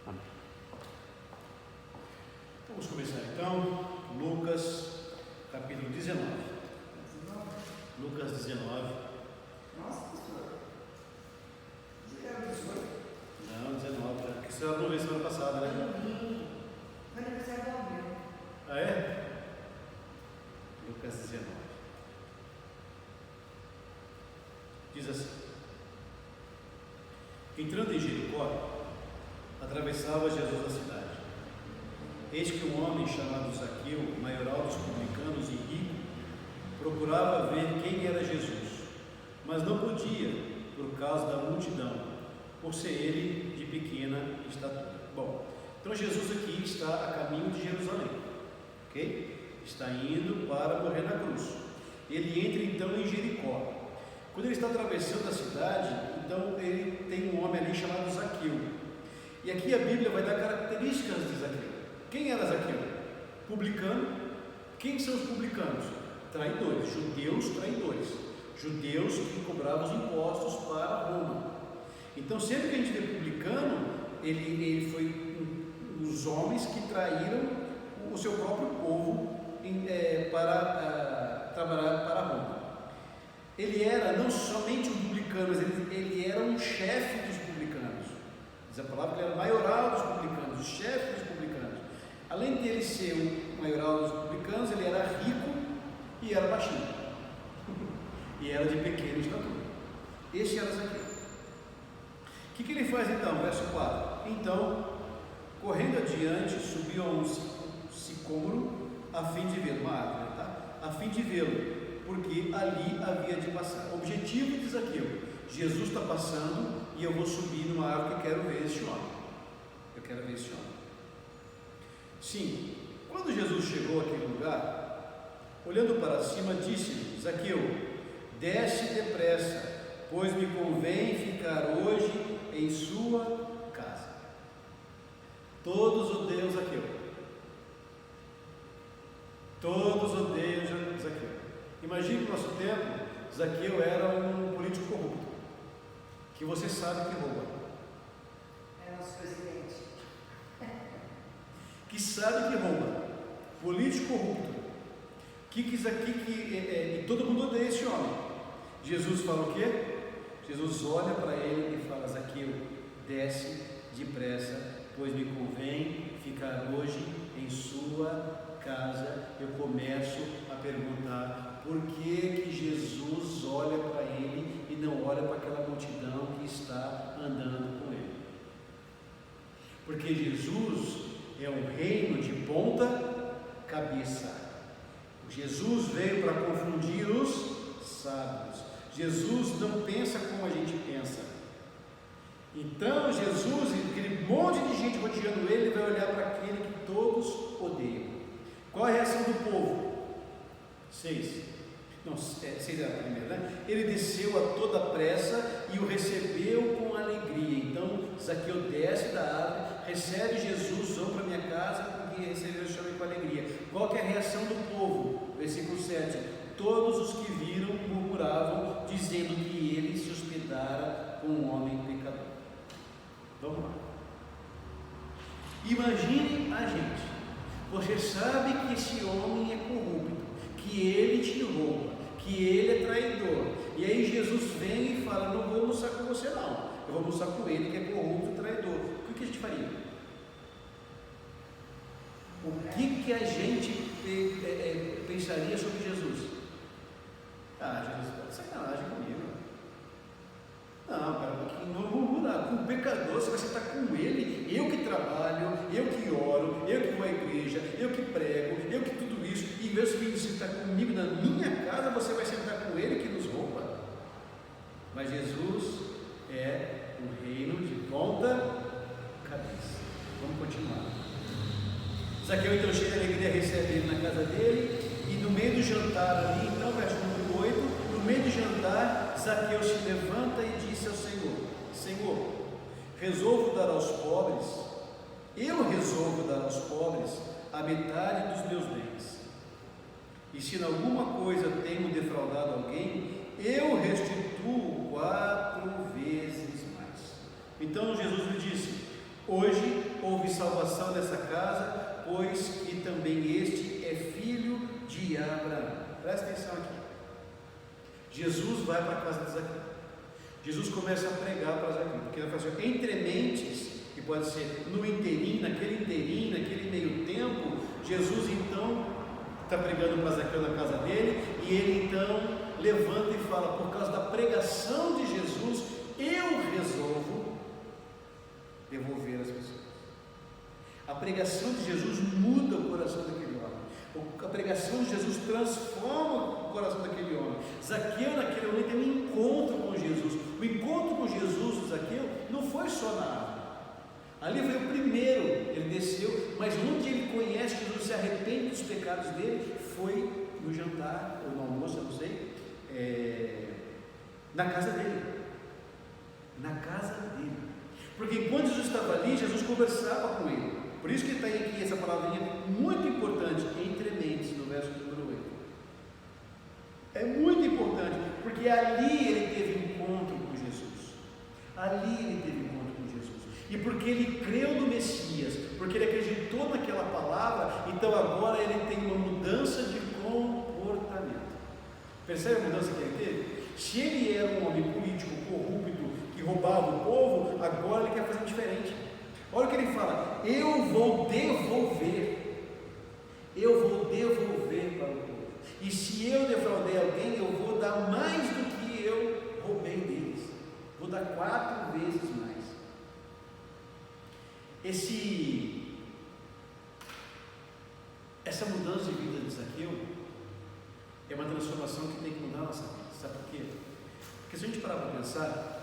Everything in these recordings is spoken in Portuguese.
Amém. Vamos começar então, Lucas, capítulo 19. Lucas 19. Nossa, pastor. Você era 18? Não, 19, já. Porque você não veio semana passada, né? Foi aniversário do Almir. Ah, é? Lucas 19. Diz assim: entrando em Jericó, atravessava Jesus a cidade. Eis que um homem chamado Zaqueu, maioral dos publicanos e rico, procurava ver quem era Jesus, mas não podia por causa da multidão, por ser ele de pequena estatura. Bom, então Jesus aqui está a caminho de Jerusalém, ok? Está indo para morrer na cruz. Ele entra então em Jericó. Quando ele está atravessando a cidade, então ele tem um homem ali chamado Zaqueu. E aqui a Bíblia vai dar características de Zaqueu. Quem era Zaqueu? Publicano. Quem são os publicanos? Traidores, judeus traidores, judeus que cobravam os impostos para Roma. Então, sempre que a gente vê publicano, ele foi os homens que traíram o seu próprio povo para trabalhar para Roma. Ele era não somente um publicano, mas ele era um chefe dos publicanos. Diz a palavra que ele era maioral dos publicanos, o chefe dos publicanos. Além de ele ser o maioral dos publicanos, ele era rico e era baixinho. E era de pequena estatura. Esse era Zaqueu. O que ele faz então? Verso 4. Então, correndo adiante, subiu a um sicômoro a fim de vê-lo, uma árvore, tá? A fim de vê-lo, porque ali havia de passar. O objetivo de Zaqueu: Jesus está passando e eu vou subir numa árvore que quero ver este homem. Eu quero ver este homem. Sim, quando Jesus chegou àquele lugar, olhando para cima, disse-lhe: Zaqueu, desce depressa, pois me convém ficar hoje em sua casa. Todos odeiam Zaqueu. Todos odeiam Zaqueu. Imagine no nosso tempo, Zaqueu era um político corrupto, que você sabe que rouba. É nosso presidente. Que sabe que rouba, político corrupto, e todo mundo odeia esse homem. Jesus fala o quê? Jesus olha para ele e fala: Zaqueu, desce depressa, pois me convém ficar hoje em sua casa. Eu começo a perguntar por que Jesus olha para ele e não olha para aquela multidão que está andando com ele. Porque Jesus é um reino de ponta cabeça. Jesus veio para confundir os sábios. Jesus não pensa como a gente pensa. Então Jesus, aquele monte de gente rodeando ele, vai olhar para aquele que todos odeiam. Qual a reação do povo? 6 era a primeira, né? Ele desceu a toda pressa e o recebeu com alegria. Então Zaqueu desce da árvore, recebe Jesus: vão para minha casa, porque recebeu o Senhor com alegria. Qual que é a reação do povo? Versículo 7: todos os que viram murmuravam, dizendo que ele se hospedara com um homem pecador. Vamos lá. Imagine a gente. Você sabe que esse homem é corrupto, que ele te rouba, que ele é traidor. E aí Jesus vem e fala: não vou almoçar com você não, eu vou almoçar com ele que é corrupto e traidor. O que a gente faria? O que a gente pensaria sobre Jesus? Jesus está de sacanagem comigo. Não, cara, não vou mudar. Com o pecador você vai sentar com ele. Eu que trabalho, eu que oro, eu que vou à igreja, eu que prego, eu que tudo isso. E meus filhos sentar comigo na minha casa, você vai sentar com ele que nos rouba. Mas Jesus é um reino de ponta cabeça. Vamos continuar. Zaqueu então cheio de alegria recebe ele na casa dele. E no meio do jantar ali, então, verso número 8, no meio do jantar, Zaqueu se levanta e disse ao Senhor: Senhor, eu resolvo dar aos pobres a metade dos meus bens. E se em alguma coisa tenho defraudado alguém, eu restituo 4 vezes mais. Então Jesus lhe disse: Hoje houve salvação nessa casa, pois que também este é filho de Abraão. Presta atenção aqui. Jesus vai para a casa de Zaqueu. Jesus começa a pregar para Zaqueu, porque ele fala assim, entre mentes, que pode ser no inteirinho, naquele meio tempo, Jesus então está pregando para Zaqueu na casa dele, e ele então levanta e fala, por causa da pregação de Jesus, eu resolvo devolver as pessoas. A pregação de Jesus muda o coração daquele homem. A pregação de Jesus transforma o coração daquele homem. Zaqueu naquele momento tem um encontro com Jesus. O encontro com Jesus do Zaqueu não foi só na árvore. Ali foi o primeiro, ele desceu, mas onde ele conhece Jesus, se arrepende dos pecados dele, foi no jantar, ou no almoço, eu não sei, na casa dele. Na casa dele. Porque enquanto Jesus estava ali, Jesus conversava com ele. Por isso que está aqui essa palavrinha muito importante, entre mentes, no verso número 8. É muito importante, porque ali ele teve encontro com Jesus. Ali ele teve encontro com Jesus. E porque ele creu no Messias, porque ele acreditou naquela palavra, então agora ele tem uma mudança de comportamento. Percebe a mudança que ele teve? Se ele era um homem político corrupto, que roubava o povo, agora ele quer fazer diferente. Olha o que ele fala, eu vou devolver para o povo, e se eu defraudei alguém, eu vou dar mais do que eu roubei deles, vou dar 4 vezes mais. Essa mudança de vida de Zaqueu é uma transformação que tem que mudar a nossa vida. Sabe por quê? Porque se a gente parar para pensar,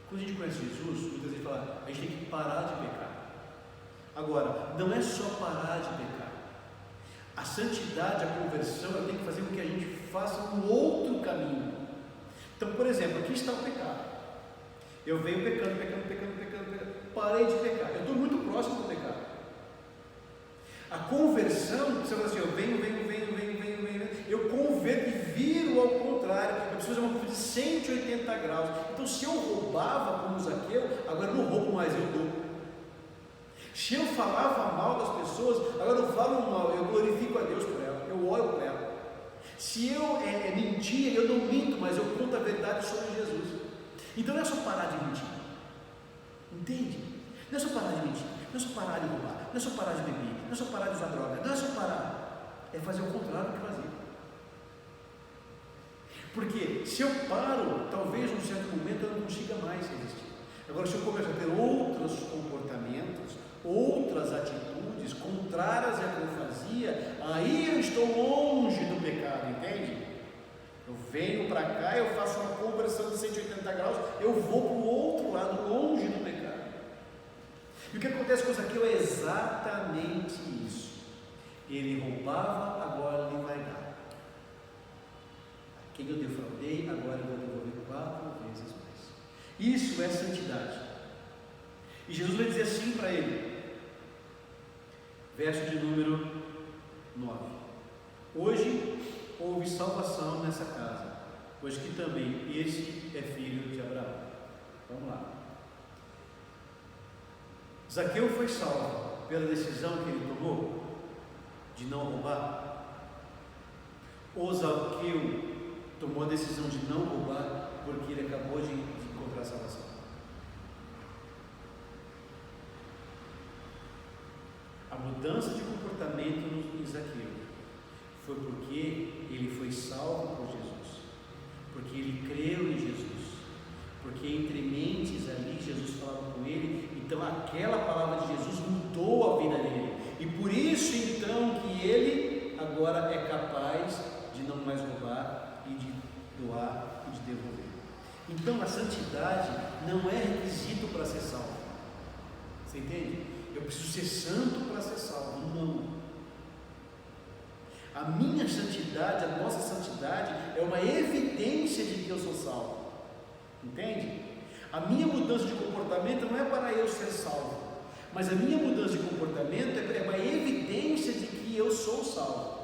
quando a gente conhece Jesus, muitas vezes fala, a gente tem que parar de pecar. Agora, não é só parar de pecar. A santidade, a conversão, ela tem que fazer com que a gente faça um outro caminho. Então, por exemplo, aqui está o pecado. Eu venho pecando, parei de pecar. Eu estou muito próximo do pecado. A conversão, você fala assim, eu venho, eu converto e viro ao contrário. Eu preciso fazer uma coisa de 180 graus. Então, se eu roubava como Zaqueu, agora eu não roubo mais, eu dou. Se eu falava mal das pessoas, agora eu não falo mal, eu glorifico a Deus por ela, eu oro por ela. Se eu mentia, eu não minto, mas eu conto a verdade sobre Jesus. Então não é só parar de mentir, entende? Não é só parar de mentir, não é só parar de roubar, não é só parar de beber, não é só parar de usar droga, não é só parar, é fazer o contrário do que fazia. Porque se eu paro, talvez num certo momento eu não consiga mais resistir. Agora, se eu começo a ter outros comportamentos, outras atitudes contrárias ao que eu fazia, aí eu estou longe do pecado, entende? Eu venho para cá, eu faço uma conversão de 180 graus, eu vou para o outro lado, longe do pecado. E o que acontece com Zaqueu é exatamente isso. Ele roubava, agora ele vai dar. Quem eu defraudei, agora eu vou devolver 4 vezes mais. Isso é santidade. E Jesus vai dizer assim para ele, verso de número 9: hoje houve salvação nessa casa, pois que também este é filho de Abraão. Vamos lá. Zaqueu foi salvo pela decisão que ele tomou de não roubar? Ou Zaqueu tomou a decisão de não roubar porque ele acabou de encontrar a salvação? A mudança de comportamento em Zaqueu foi porque ele foi salvo por Jesus, porque ele creu em Jesus, porque entre mentes ali Jesus falava com ele, então aquela palavra de Jesus mudou a vida dele, e por isso então que ele agora é capaz de não mais roubar e de doar e de devolver. Então a santidade não é requisito para ser salvo. Você entende? Eu preciso ser santo para ser salvo. Não. A minha santidade, a nossa santidade é uma evidência de que eu sou salvo. Entende? A minha mudança de comportamento não é para eu ser salvo, mas a minha mudança de comportamento é uma evidência de que eu sou salvo.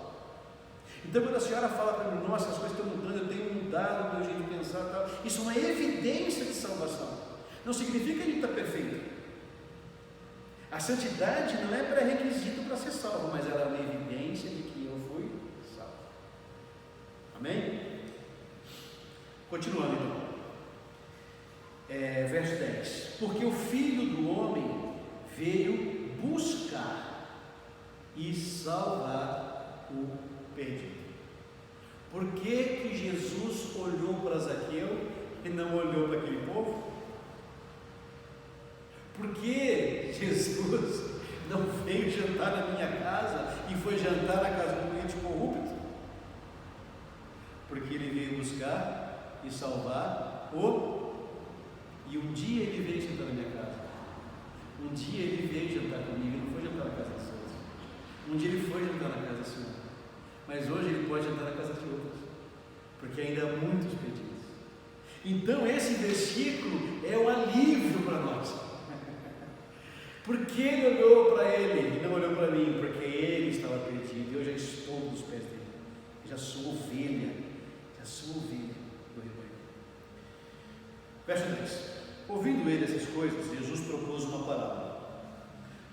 Então quando a senhora fala para mim, nossa, as coisas estão mudando, eu tenho mudado o meu jeito de pensar, tal, isso é uma evidência de salvação. Não significa que a gente está perfeito. A santidade não é pré-requisito para ser salvo, mas ela é uma evidência de que eu fui salvo. Amém? Continuando então. Verso 10. Porque o Filho do Homem veio buscar e salvar o perdido. Por que Jesus olhou para Zaqueu e não olhou para aquele povo? Por que Jesus não veio jantar na minha casa e foi jantar na casa do doente corrupto? Porque ele veio buscar e salvar o... E um dia ele veio jantar na minha casa. Um dia ele veio jantar comigo, ele não foi jantar na casa das pessoas. Um dia ele foi jantar na casa da senhora. Mas hoje ele pode jantar na casa de outros, porque ainda há muitos pedidos. Então esse versículo é um alívio para nós. Porque ele olhou para ele e não olhou para mim? Porque ele estava perdido e eu já estou nos pés dele. Eu já sou ovelha do rebanho. Verso 10. Ouvindo ele essas coisas, Jesus propôs uma parábola.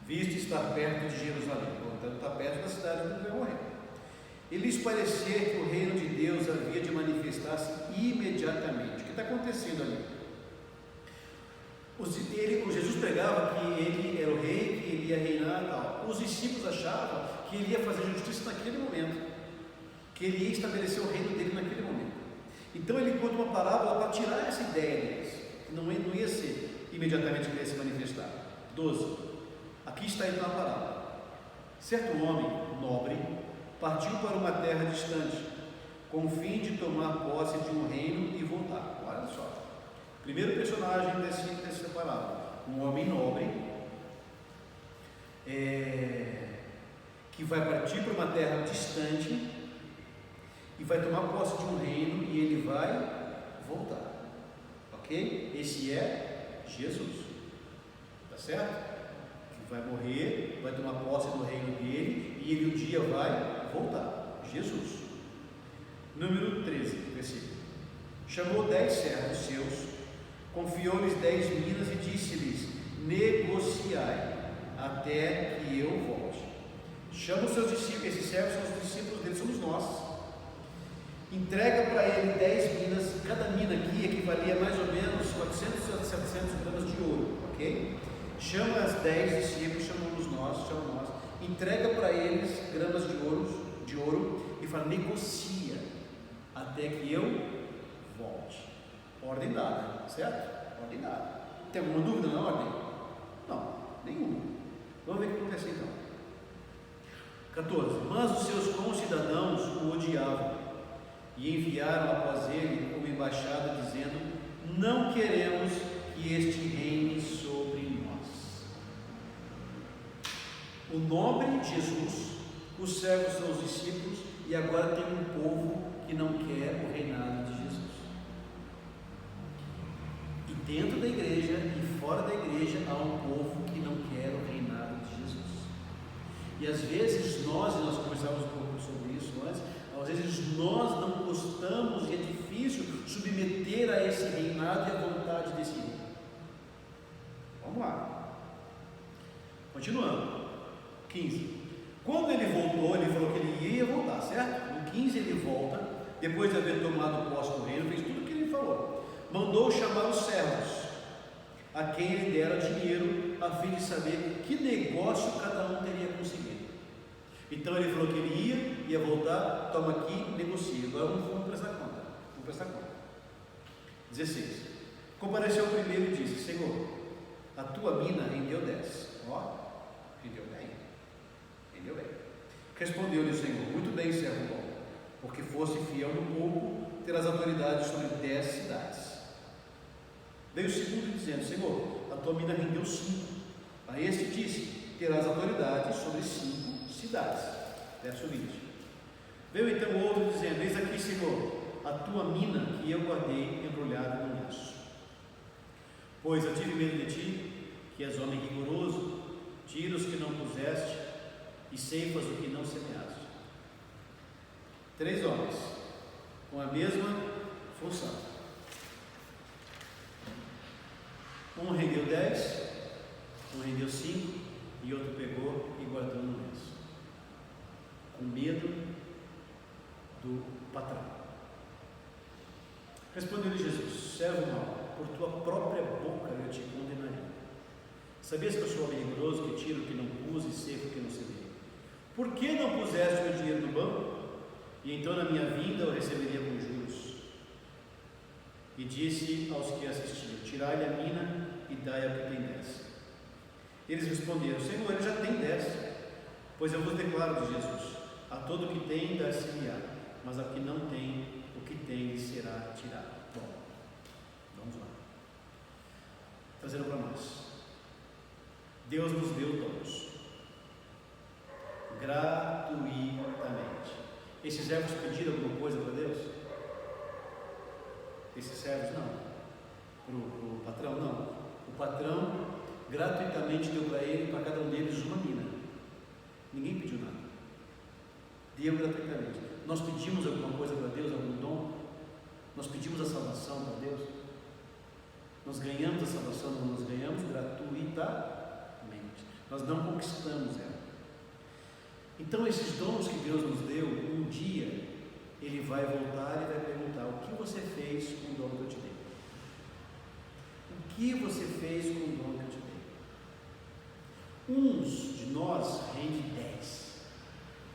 Visto estar perto de Jerusalém, portanto está perto da cidade onde vai morrer. E lhes parecia que o reino de Deus havia de manifestar-se imediatamente. O que está acontecendo ali? Jesus pregava que ele era o rei, que ele ia reinar e tal. Os discípulos achavam que ele ia fazer justiça naquele momento, que ele ia estabelecer o reino dele naquele momento. Então ele conta uma parábola para tirar essa ideia deles. Não ia ser imediatamente que ele ia se manifestar. 12. Aqui está então a parábola. Certo homem nobre partiu para uma terra distante, com o fim de tomar posse de um reino e voltar. Olha só. Primeiro personagem dessa parábola, um homem nobre, que vai partir para uma terra distante e vai tomar posse de um reino e ele vai voltar. Ok? Esse é Jesus. Tá certo? Que vai morrer, vai tomar posse do reino dele e ele um dia vai voltar. Jesus. Número 13, versículo. Chamou 10 servos seus, confiou-lhes 10 minas e disse-lhes: negociai até que eu volte. Chama os seus discípulos, esses servos são os discípulos dele, somos nós. Entrega para ele 10 minas, cada mina aqui equivalia a mais ou menos 400 a 700 gramas de ouro, ok? Chama as 10 discípulos, chamamos nós, entrega para eles gramas de ouro e fala: negocia até que eu volte. Ordem dada, certo? Ordem dada. Tem alguma dúvida na ordem? Não, nenhuma. Vamos ver o que acontece então. 14. Mas os seus concidadãos o odiavam e enviaram após ele uma embaixada dizendo: não queremos que este reine sobre nós. O nobre Jesus, os servos são os discípulos e agora tem um povo que não quer o reinado de Jesus. E dentro da igreja e fora da igreja há um povo que não quer o reinado de Jesus. E às vezes nós conversávamos um pouco sobre isso antes, às vezes nós não gostamos e é difícil submeter a esse reinado e a vontade desse rei. Vamos lá. Continuando. 15. Quando ele voltou, ele falou que ele ia voltar, certo? No 15 ele volta, depois de haver tomado posse do reino, fez tudo o que ele falou. Mandou chamar os servos, a quem ele dera dinheiro, a fim de saber que negócio cada um teria conseguido. Então ele falou que ele ia voltar, toma aqui, negocia. Agora vamos prestar conta. 16. Compareceu o primeiro e disse: Senhor, a tua mina rendeu 10. Ó, rendeu bem. Respondeu-lhe o Senhor: muito bem, servo bom, porque foste fiel no pouco, terás autoridade sobre 10 cidades. Veio o segundo dizendo: Senhor, a tua mina rendeu 5. A este disse: terás autoridade sobre 5 cidades. Verso 20. Veio então o outro dizendo: eis aqui, Senhor, a tua mina que eu guardei embrulhada no lenço. Pois eu tive medo de ti, que és homem rigoroso, tira os que não puseste e ceifas o que não semeaste. 3 homens com a mesma função. Um rendeu 10, um rendeu 5 e outro pegou e guardou no lenço, com medo do patrão. Respondeu-lhe Jesus: servo mau, por tua própria boca eu te condenarei. Sabias que eu sou homem rigoroso, que tiro o que não pus e seco o que não semeei? Por que não puseste o meu dinheiro no banco? E então na minha vinda eu receberia com juros. E disse aos que assistiam: tirai-lhe a mina e dai ao que tem 10. Eles responderam: Senhor, ele já tem 10. Pois eu vos declaro, de Jesus, a todo o que tem dar-se-lhe-á, mas ao que não tem, o que tem lhe será tirado. Bom, vamos lá. Trazendo para nós. Deus nos deu dons gratuitamente. Esses servos pediram alguma coisa para Deus? Esses servos não. Para o patrão não. O patrão gratuitamente deu para ele, para cada um deles, uma mina. Ninguém pediu nada. Deu gratuitamente. Nós pedimos alguma coisa para Deus, algum dom? Nós pedimos a salvação para Deus? Nós ganhamos a salvação, nós ganhamos gratuitamente. Nós não conquistamos ela. Então esses dons que Deus nos deu, um dia Ele vai voltar e vai perguntar: o que você fez com o dom que eu te dei? O que você fez com o dom que eu te dei? Uns de nós rende 10.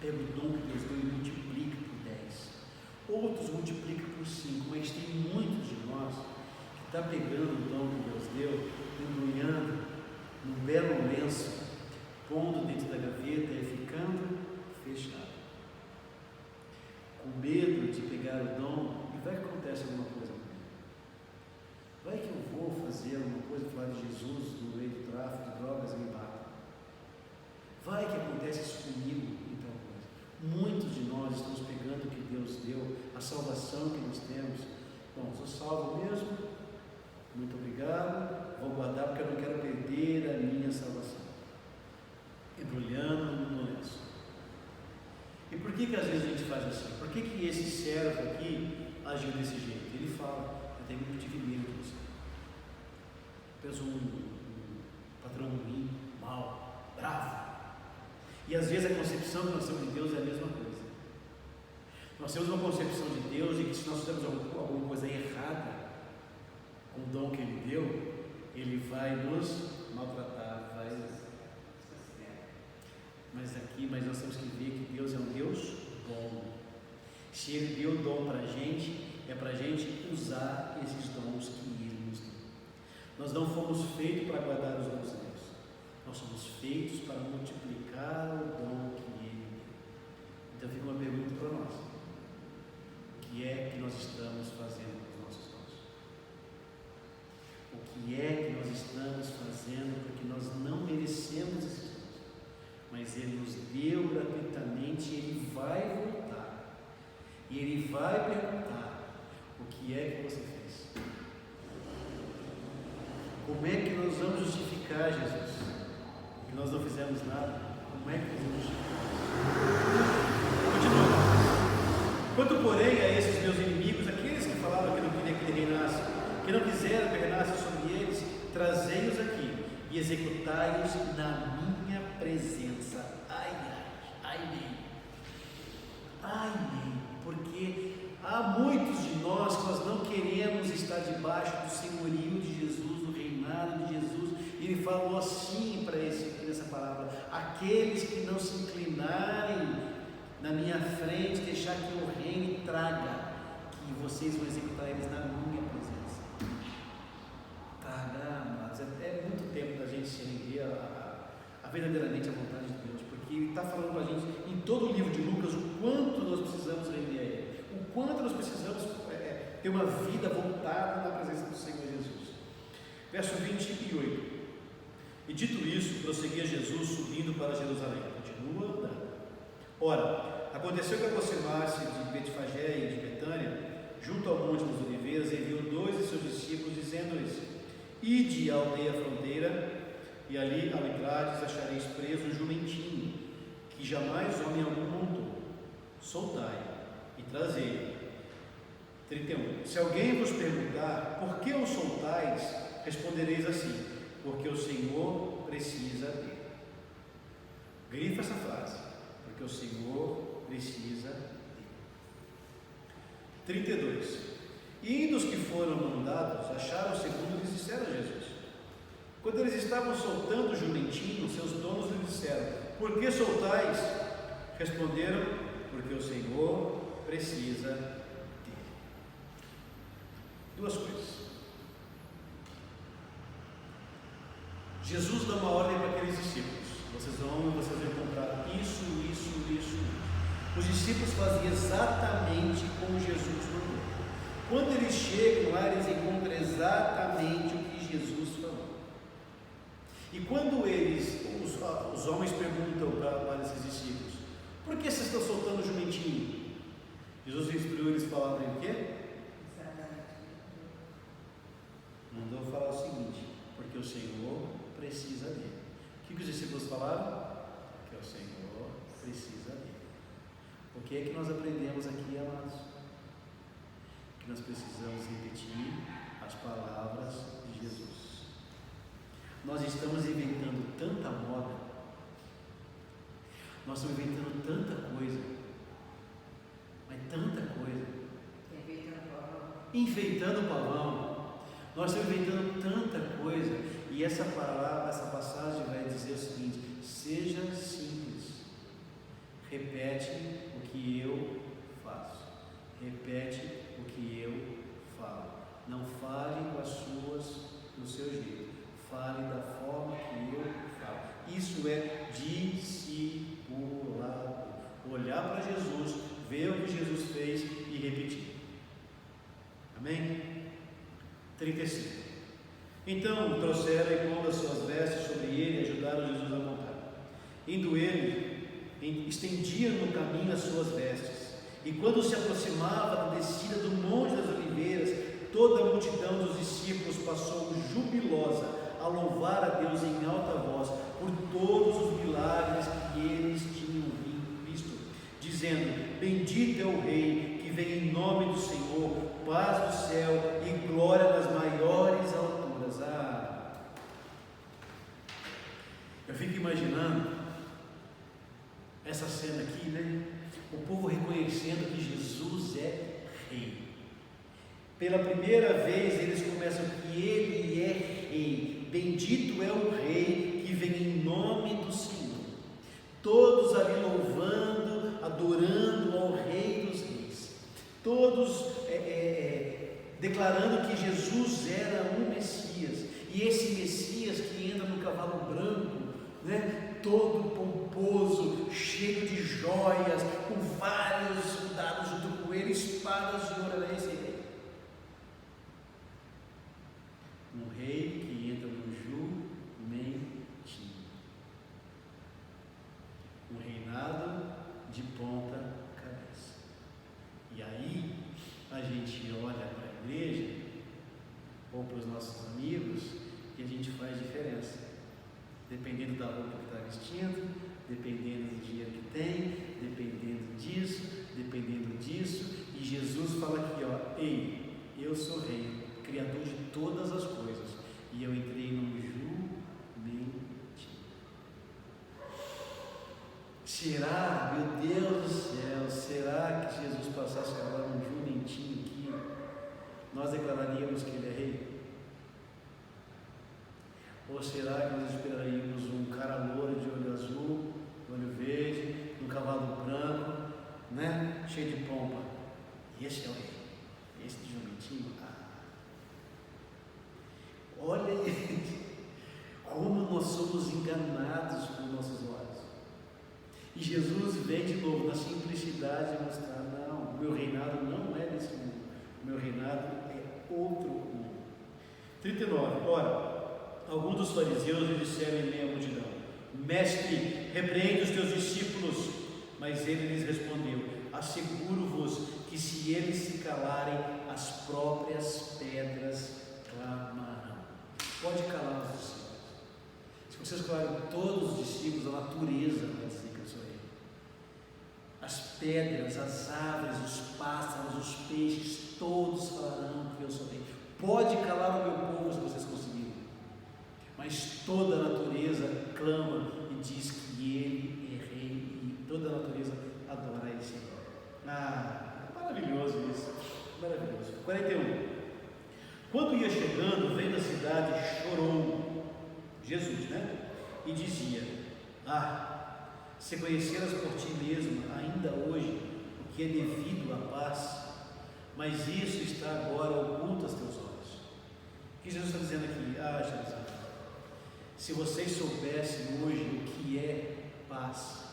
Pega o dom que Deus deu e multiplica por 10. Outros multiplica por 5. Mas tem muitos de nós que está pegando o dom que Deus deu, embrulhando num belo lenço, pondo dentro da gaveta e ficando fechado, com medo de pegar o dom. E vai que acontece alguma coisa comigo. Vai que eu vou fazer alguma coisa, falar de Jesus no meio do tráfico de drogas e me batem. Vai que acontece isso comigo e tal coisa. Muitos de nós estamos pegando o que Deus deu, a salvação que nós temos. Bom, sou salvo mesmo, muito obrigado, vou guardar porque eu não quero perder a minha salvação. Embrulhando no lenço. E por que às vezes a gente faz assim? Por que esse servo aqui agiu desse jeito? Ele fala: eu tenho que tive medo de você. Penso um patrão ruim, mau, bravo. E às vezes a concepção que nós temos de Deus é a mesma coisa. Nós temos uma concepção de Deus e que se nós fizermos alguma coisa errada com o dom que Ele deu, Ele vai nos maltratar, vai. Mas nós temos que ver que Deus é um Deus bom. Se Ele deu o dom para a gente, é para a gente usar esses dons que Ele nos deu. Nós não fomos feitos para guardar os dons de Deus. Nós somos feitos para multiplicar o dom que Ele deu. Então fica uma pergunta para nós: o que é que nós estamos fazendo com os nossos dons? O que é que nós estamos fazendo porque nós não merecemos esses dons? Mas Ele nos deu gratuitamente. Ele vai voltar e Ele vai perguntar: o que é que você fez? Como é que nós vamos justificar, Jesus, que nós não fizemos nada? Como é que nós vamos justificar? Continua. Quanto porém a esses meus inimigos, aqueles que falaram que não queriam que Ele reinasse, que não quiseram que reinasse sobre eles, trazei-os aqui e executai-os na minha presença. Ai, porque há muitos de nós que nós não queremos estar debaixo do senhorio de Jesus, do reinado de Jesus. E Ele falou assim para nessa palavra: aqueles que não se inclinarem na minha frente, deixar que eu reine e traga, que vocês vão executar eles na minha presença. Amados, é muito tempo da gente se render a verdadeiramente a vontade de Deus, porque Ele está falando para a gente em todo o livro de Lucas o quanto nós precisamos render a Ele, o quanto nós precisamos ter uma vida voltada na presença do Senhor Jesus. Verso 28. E dito isso, prosseguia Jesus subindo para Jerusalém. Continua andando. Ora, aconteceu que aproximar-se de Betfagé e de Betânia, junto ao Monte das Oliveiras, enviou 2 de seus discípulos, dizendo-lhes: ide à aldeia fronteira, e ali, ao entrardes, achareis preso um jumentinho, que jamais homem algum montou. Soltai e trazei-o. 31. Se alguém vos perguntar por que o soltais, respondereis assim: porque o Senhor precisa dele. Grifa essa frase, porque o Senhor precisa dele. 32. E dos que foram mandados, acharam segundo lhes disseram a Jesus. Quando eles estavam soltando o jumentinho, seus donos lhes disseram: por que soltais? Responderam: porque o Senhor precisa dele. Duas coisas. Jesus dá uma ordem para aqueles discípulos: vocês vão encontrar isso. Os discípulos fazem exatamente como Jesus mandou. Quando eles chegam lá, eles encontram exatamente o que Jesus falou. E quando os homens perguntam para esses discípulos: por que vocês estão soltando o jumentinho? Jesus instruiu eles falaram o quê? Mandou falar o seguinte: porque o Senhor precisa dele. O que os discípulos falaram? Que o Senhor precisa dele. O que é que nós aprendemos aqui, amados? Que nós precisamos repetir as palavras de Jesus. Nós estamos inventando tanta moda, nós estamos inventando tanta coisa, mas tanta coisa, enfeitando o pavão, nós estamos inventando tanta coisa, e essa passagem vai dizer o seguinte: seja simples, repete o que eu faço, repete o que eu falo, não fale do seu jeito, fale da forma que eu falo. Isso é discipulado. Olhar para Jesus, ver o que Jesus fez e repetir. Amém? 35. Então trouxeram e pondo as suas vestes sobre ele, ajudaram Jesus a montar. Indo ele, estendia no caminho as suas vestes. E quando se aproximava da descida do Monte das Oliveiras, toda a multidão dos discípulos passou jubilosa a louvar a Deus em alta voz por todos os milagres que eles tinham visto, dizendo: bendito é o Rei que vem em nome do Senhor, paz do céu e glória nas maiores alturas. Eu fico imaginando essa cena aqui, né? O povo reconhecendo que Jesus é Rei. Pela primeira vez eles começam que Ele é Rei. Bendito é o Rei que vem em nome do Senhor. Todos ali louvando, adorando ao Rei dos Reis. Todos declarando que Jesus era um Messias. E esse Messias que anda no cavalo branco, né, todo pomposo, cheio de joias, com vários soldados junto com ele, espadas de ouro, era esse Rei. Um Rei que entra no jumentinho. Um reinado de ponta cabeça. E aí a gente olha para a igreja ou para os nossos amigos e a gente faz diferença. Dependendo da roupa que está vestindo, dependendo do dinheiro que tem, dependendo disso. E Jesus fala aqui, ei, eu sou Rei, Criador de todas as coisas, e eu entrei num jumentinho. Será, meu Deus do céu, será que Jesus passasse agora num jumentinho aqui, nós declararíamos que Ele é Rei? Ou será que nós esperaríamos um cara louro de olho azul, olho verde, um cavalo branco, né, cheio de pompa? Esse é o Rei, esse de jumentinho. Olha como nós somos enganados por nossos olhos. E Jesus vem de novo na simplicidade mostrar: não, o meu reinado não é desse mundo, o meu reinado é outro mundo. 39. Ora, alguns dos fariseus lhe disseram em meio à multidão: Mestre, repreende os teus discípulos. Mas ele lhes respondeu: asseguro-vos que se eles se calarem, as próprias pedras clamarão. Pode calar os discípulos. Se vocês calarem todos os discípulos, a natureza vai dizer que eu sou Rei. As pedras, as árvores, os pássaros, os peixes, todos falarão que eu sou Rei. Pode calar o meu povo se vocês conseguirem. Mas toda a natureza clama e diz que Ele toda a natureza adora a esse Senhor. Maravilhoso isso, maravilhoso. 41. Quando ia chegando, vendo a cidade, chorou, Jesus, né? E dizia: se conheceras por ti mesmo, ainda hoje, o que é devido à paz, mas isso está agora oculto aos teus olhos. O que Jesus está dizendo aqui? Jesus, se vocês soubessem hoje o que é paz,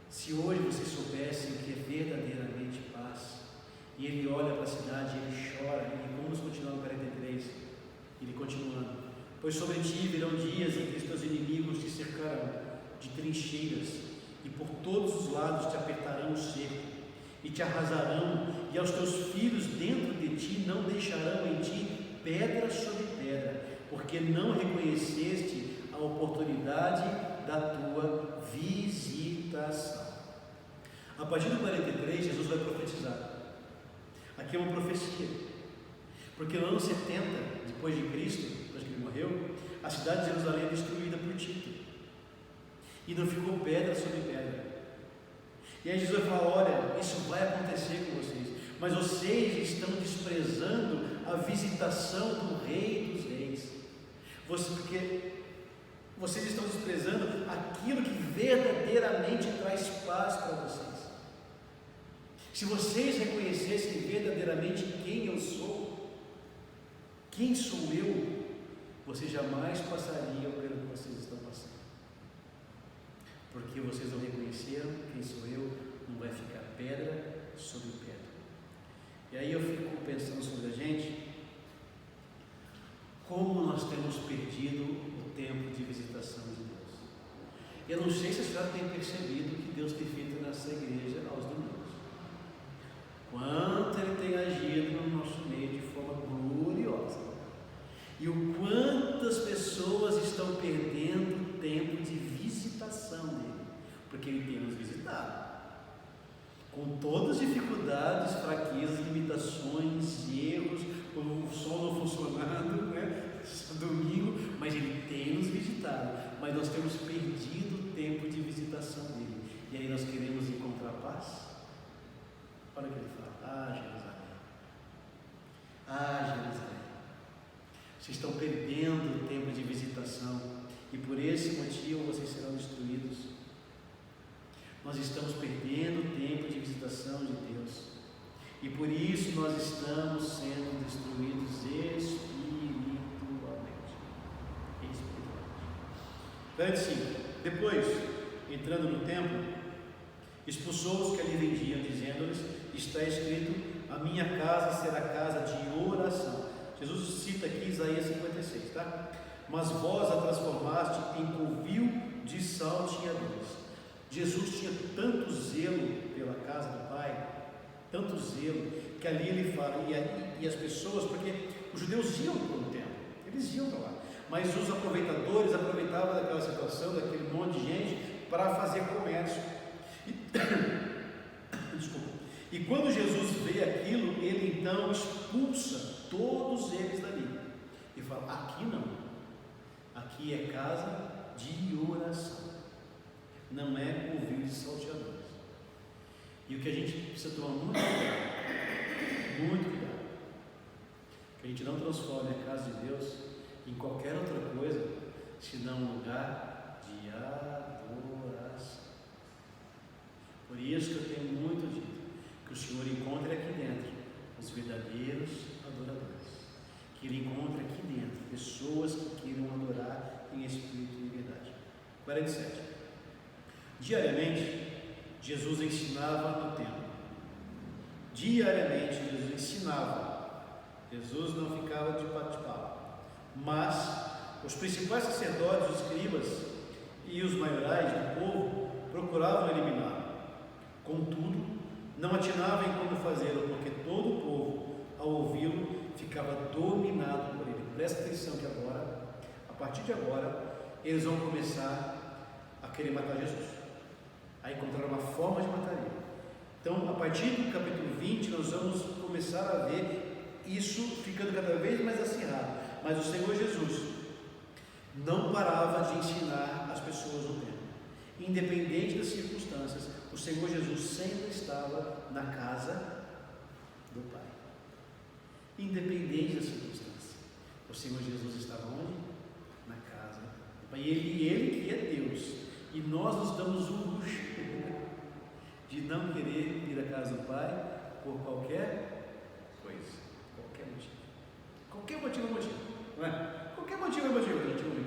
se hoje vocês soubessem o que é verdadeiramente paz, e ele olha para a cidade, ele chora, e vamos continuar no 43, ele continuando: pois sobre ti virão dias em que os teus inimigos te cercarão de trincheiras, e por todos os lados te apertarão o cerco, e te arrasarão, e aos teus filhos dentro de ti não deixarão em ti pedra sobre pedra, porque não reconheceste a oportunidade da tua visitação. A partir do 43, Jesus vai profetizar. Aqui é uma profecia, porque no ano 70 depois de Cristo, depois que ele morreu, a cidade de Jerusalém é destruída por Tito, e não ficou pedra sobre pedra. E aí Jesus vai falar: olha, isso vai acontecer com vocês, mas vocês estão desprezando a visitação do Rei dos Reis, porque vocês estão desprezando aquilo que verdadeiramente traz paz para vocês. Se vocês reconhecessem verdadeiramente quem eu sou, quem sou eu, vocês jamais passariam pelo que vocês estão passando. Porque vocês não reconheceram quem sou eu, não vai ficar pedra sobre pedra. E aí eu fico pensando sobre a gente, como nós temos perdido o tempo de visitação de Deus. Eu não sei se a senhora tem percebido o que Deus tem feito nessa igreja aos domingos. Quanto Ele tem agido no nosso meio de forma gloriosa. E o quanto as pessoas estão perdendo o tempo de visitação dele. Porque Ele tem nos visitado. Com todas as dificuldades, fraquezas, limitações, erros, o som não funcionando, né? Domingo, mas Ele tem nos visitado. Mas nós temos perdido o tempo de visitação dele. E aí nós queremos encontrar paz. Olha o que ele fala: Jerusalém, Jerusalém, vocês estão perdendo o tempo de visitação, e por esse motivo vocês serão destruídos. Nós estamos perdendo o tempo de visitação de Deus, e por isso nós estamos sendo destruídos espiritualmente. 45. Depois, entrando no templo, expulsou os que ali vendiam, dizendo-lhes: está escrito, a minha casa será casa de oração. Jesus cita aqui Isaías 56, tá? Mas vós a transformaste em covil de salteadores. Jesus tinha tanto zelo pela casa do Pai, tanto zelo, que ali ele fala, e as pessoas, porque os judeus iam para o templo, eles iam para lá, mas os aproveitadores aproveitavam daquela situação, daquele monte de gente, para fazer comércio. Desculpa. E quando Jesus vê aquilo, ele então expulsa todos eles dali e fala: aqui não, aqui é casa de oração, não é covil de salteadores. E o que a gente precisa tomar muito cuidado, que a gente não transforme a casa de Deus em qualquer outra coisa senão um lugar de adoração. Por isso que eu tenho muito dito que o Senhor encontre aqui dentro os verdadeiros adoradores, que Ele encontre aqui dentro pessoas que queiram adorar em espírito e em verdade. 47. Diariamente Jesus ensinava no templo. Diariamente Jesus ensinava. Jesus não ficava de bate-papo, mas os principais sacerdotes, os escribas e os maiorais do povo procuravam eliminá-lo. Contudo, não atinavam em como fazê-lo, porque todo o povo, ao ouvi-lo, ficava dominado por ele. Presta atenção que agora, a partir de agora, eles vão começar a querer matar Jesus, a encontrar uma forma de matar ele. Então, a partir do capítulo 20, nós vamos começar a ver isso ficando cada vez mais acirrado. Mas o Senhor Jesus não parava de ensinar as pessoas no templo. Em independente das circunstâncias, o Senhor Jesus sempre estava na casa do Pai. Independente das circunstâncias, o Senhor Jesus estava onde? Na casa do Pai. E Ele que é Deus. E nós nos damos o luxo de não querer ir à casa do Pai por qualquer coisa, qualquer motivo. Qualquer motivo é motivo, não é? Qualquer motivo é motivo, a gente não vê.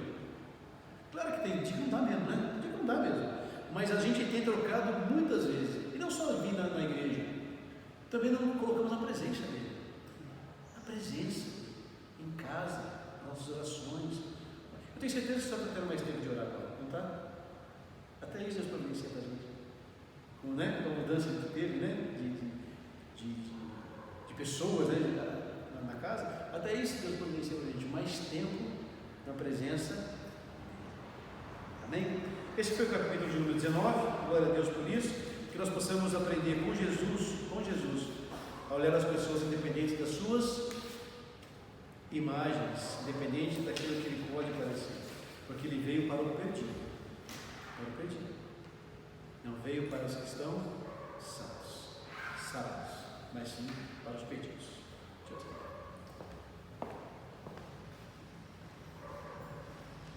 Claro que tem dia que não dá mesmo, né? Dia que não dá mesmo. Mas a gente tem trocado muitas vezes, e não só vir na igreja, também não colocamos a presença dele. A presença, em casa, nossas orações. Eu tenho certeza que você está tendo mais tempo de orar agora, não está? Até isso Deus providencia para a gente. Com, né, com a mudança que teve, né? De pessoas, né? Na casa, até isso Deus providencia para a gente. Mais tempo na presença. Amém? Esse foi o capítulo de número 19, glória a Deus por isso, que nós possamos aprender com Jesus, a olhar as pessoas independentes das suas imagens, independente daquilo que ele pode parecer, porque ele veio para o perdido, não veio para os que estão salvos, mas sim para os perdidos. Deixa eu